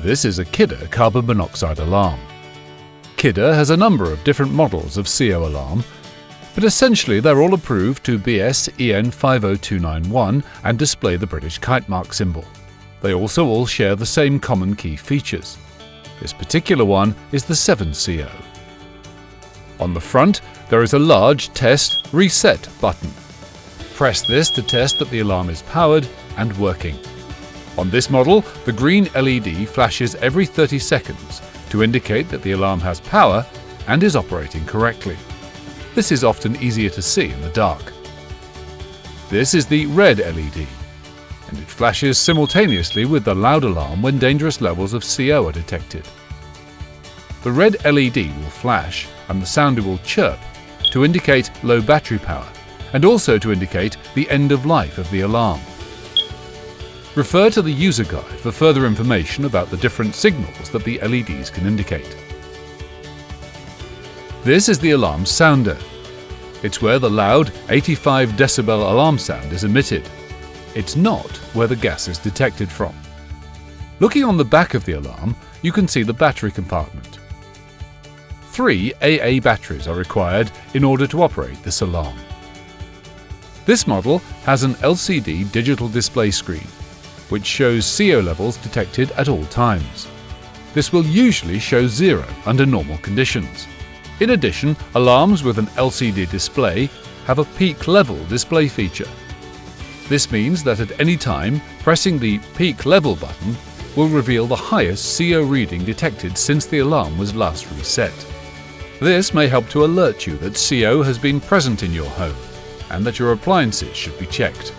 This is a Kidde carbon monoxide alarm. Kidde has a number of different models of CO alarm, but essentially they're all approved to BS EN 50291 and display the British kite mark symbol. They also all share the same common key features. This particular one is the 7CO. On the front, there is a large Test Reset button. Press this to test that the alarm is powered and working. On this model, the green LED flashes every 30 seconds to indicate that the alarm has power and is operating correctly. This is often easier to see in the dark. This is the red LED, and it flashes simultaneously with the loud alarm when dangerous levels of CO are detected. The red LED will flash and the sounder will chirp to indicate low battery power and also to indicate the end of life of the alarm. Refer to the user guide for further information about the different signals that the LEDs can indicate. This is the alarm sounder. It's where the loud 85 decibel alarm sound is emitted. It's not where the gas is detected from. Looking on the back of the alarm, you can see the battery compartment. 3 AA batteries are required in order to operate this alarm. This model has an LCD digital display screen, which shows CO levels detected at all times. This will usually show 0 under normal conditions. In addition, alarms with an LCD display have a peak level display feature. This means that at any time, pressing the peak level button will reveal the highest CO reading detected since the alarm was last reset. This may help to alert you that CO has been present in your home and that your appliances should be checked.